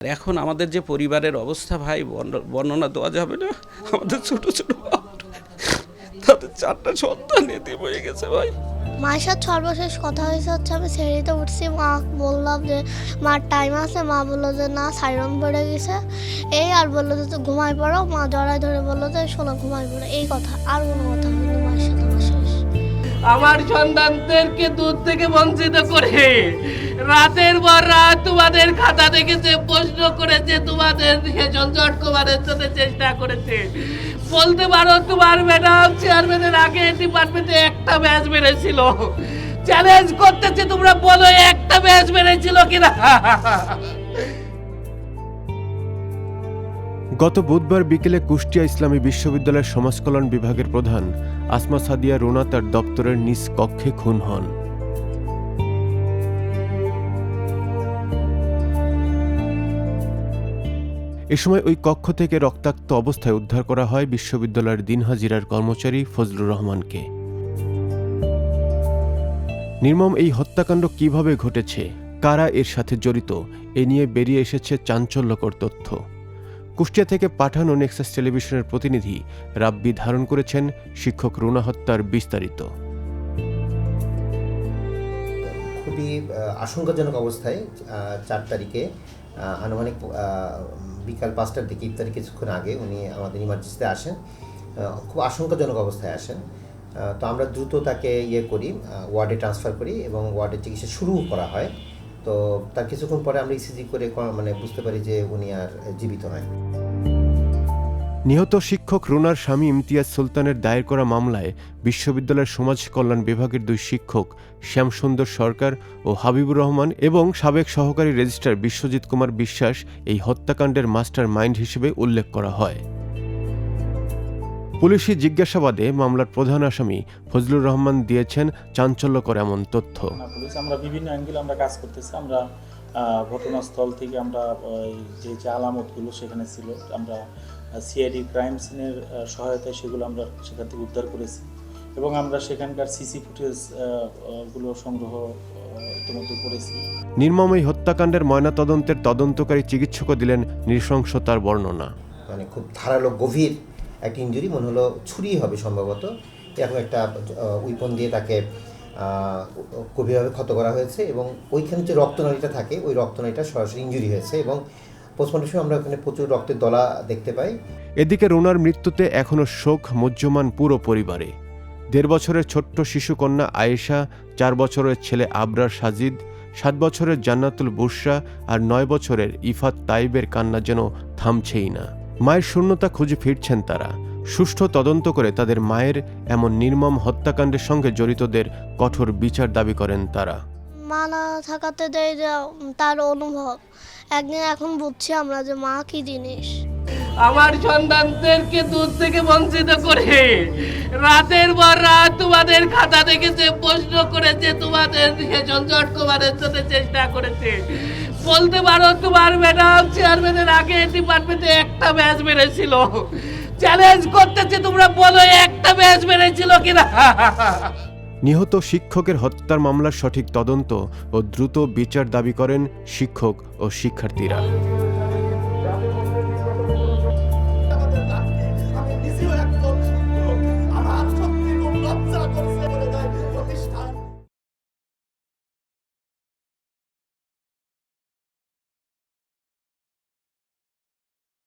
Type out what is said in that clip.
এখন আমাদের যে পরিবারের অবস্থা ভাই বর্ণনা দেওয়া যাবে না। আমাদের ছোট ছোট তাদের 4টা সন্তান এতিম হয়ে গেছে ভাই। মায়ের সাথে সর্বশেষ কথা হয়েছে হচ্ছে আমি সিঁড়িতে উঠছি, মা বললাম যে মার টাইম আছে, মা বললো যে না সাইরন পড়ে গেছে এই, আর বললো যে ঘুমাই পড়ো, মা জড়াই ধরে বললো যে শোনো ঘুমাই পড়ো, এই কথা, আর কোনো কথা হয়নি মায়ের সাথে আমার শেষ। আমার সন্তানদেরকে দুধ থেকে বঞ্চিত করে রাতের পর রাত তোমাদের খাতা দেখেছে, প্রশ্ন করেছে, তোমাদের ঝঞ্ঝট কমানোর জন্য চেষ্টা করেছে। বলতে পারো তোমার ম্যাডাম চেয়ারম্যানের আগে ডিপার্টমেন্টে একটা ব্যাচ বেড়েছিল। চ্যালেঞ্জ করতেছে, তোমরা বলো একটা ব্যাচ বেড়েছিল কিনা। গত বুধবার বিকেলে কুষ্টিয়া ইসলামী বিশ্ববিদ্যালয়ের সমাজকল্যাণ বিভাগের প্রধান আসমা সাদিয়া রুনা তার দপ্তরের নিজ কক্ষে খুন হন। এ সময় ওই কক্ষ থেকে রক্তাক্ত অবস্থায় উদ্ধার করা হয় বিশ্ববিদ্যালয়ের দিন হাজিরার কর্মচারী ফজলুর রহমানকে। নির্মম এই হত্যাকাণ্ড কিভাবে ঘটেছে, কারা এর সাথে জড়িত, এ নিয়ে বেরিয়ে এসেছে চাঞ্চল্যকর তথ্য। কুষ্টিয়া থেকে পাঠানো নেক্সাস টেলিভিশনের প্রতিনিধি রাব্বি ধারণ করেছেন শিক্ষক রুনা হত্যার বিস্তারিত। খুবই আশঙ্কাজনক অবস্থায় 4 তারিখে আনুমানিক বিকাল 5টার দিকে, ইফতারি কিছুক্ষণ আগে উনি আমাদের ইমার্জেন্সিতে আসেন। খুব আশঙ্কাজনক অবস্থায় আসেন। তো আমরা দ্রুত তাকে ওয়ার্ডে ট্রান্সফার করি এবং ওয়ার্ডের চিকিৎসা শুরু করা হয়। তো তার কিছুক্ষণ পরে আমরা ইসিজি করে বুঝতে পারি যে উনি আর জীবিত নয়। নিহত শিক্ষক রুনার স্বামী ইমতিয়াজ সুলতানের দায়ের করা মামলায় বিশ্ববিদ্যালয়ের সমাজ কল্যাণ বিভাগের 2 শিক্ষক শ্যামসুন্দর সরকার ও হাবিবুর রহমান এবং সাবেক সহকারী রেজিস্ট্রার বিশ্বজিৎ কুমার বিশ্বাস এই হত্যাকাণ্ডের মাস্টার মাইন্ড হিসেবে উল্লেখ করা হয়। পুলিশি জিজ্ঞাসাবাদে মামলার প্রধান আসামি ফজলুর রহমান দিয়েছেন চাঞ্চল্যকর এমন তথ্য। পুলিশ আমরা বিভিন্ন অ্যাঙ্গেলে আমরা কাজ করতেছি। আমরা ঘটনাস্থল থেকে আমরা যে আলামতগুলো সেখানে ছিল, আমরা সিআইডি ক্রাইম সিনের সহায়তায় সেগুলো আমরা সেখান থেকে উদ্ধার করেছি এবং আমরা সেখানকার সিসি ফুটেজ গুলো সংগ্রহ ইতিমধ্যে করেছি। নির্মম এই হত্যাকাণ্ডের ময়নাতদন্তের তদন্তকারী চিকিৎসকও দিলেন নৃশংসতার বর্ণনা। খুব ধারালো গভীর একটা ইনজুরি, মনে হলো ছুরি হবে সম্ভবত, এরকম একটা উইপন দিয়ে তাকে গভীরভাবে ক্ষত করা হয়েছে এবং ওইখানে যে রক্তনালীটা থাকে ওই রক্তনালীটা সরাসরি ইনজুরি হয়েছে এবং পোস্টমর্টমের সময় আমরা ওখানে প্রচুর রক্তের দলা দেখতে পাই। এদিকে রুনার মৃত্যুতে এখনও শোক মুহ্যমান পুরো পরিবারে। 1.5 বছরের ছোট্ট শিশুকন্যা আয়েশা, 4 বছরের ছেলে আবরার সাজিদ, 7 বছরের জান্নাতুল বুশরা আর 9 বছরের ইফাত তাইবের কান্না যেন থামছেই না। মায়ের শূন্যতা খুঁজে ফিরছেন তারা। সুষ্ঠু তদন্ত করে তাদের মায়ের এমন নির্মম হত্যাকাণ্ডের সঙ্গে জড়িতদের কঠোর বিচার দাবি করেন তারা। মা না থাকাতে দেয় যে তার অনুভব, একদিন এখন বুঝছি আমরা যে মা কি জিনিস। আমার সন্তানদেরকে দুধ থেকে বঞ্চিত করে রাতের পর রাত তোমাদের খাতা দেখেছে, প্রশ্ন করেছে, তোমাদের ঝঞ্ঝট কমানোর জন্য চেষ্টা করেছে। বলতে পারো তোমার ম্যাডাম চেয়ারম্যানের আগে ডিপার্টমেন্টে একটা ব্যাচ বেড়েছিল। চ্যালেঞ্জ করতেছে, তোমরা বলো একটা ব্যাচ বেড়েছিল কিনা। নিহত শিক্ষকের হত্যার মামলার সঠিক তদন্ত ও দ্রুত বিচার দাবি করেন শিক্ষক ও শিক্ষার্থীরা।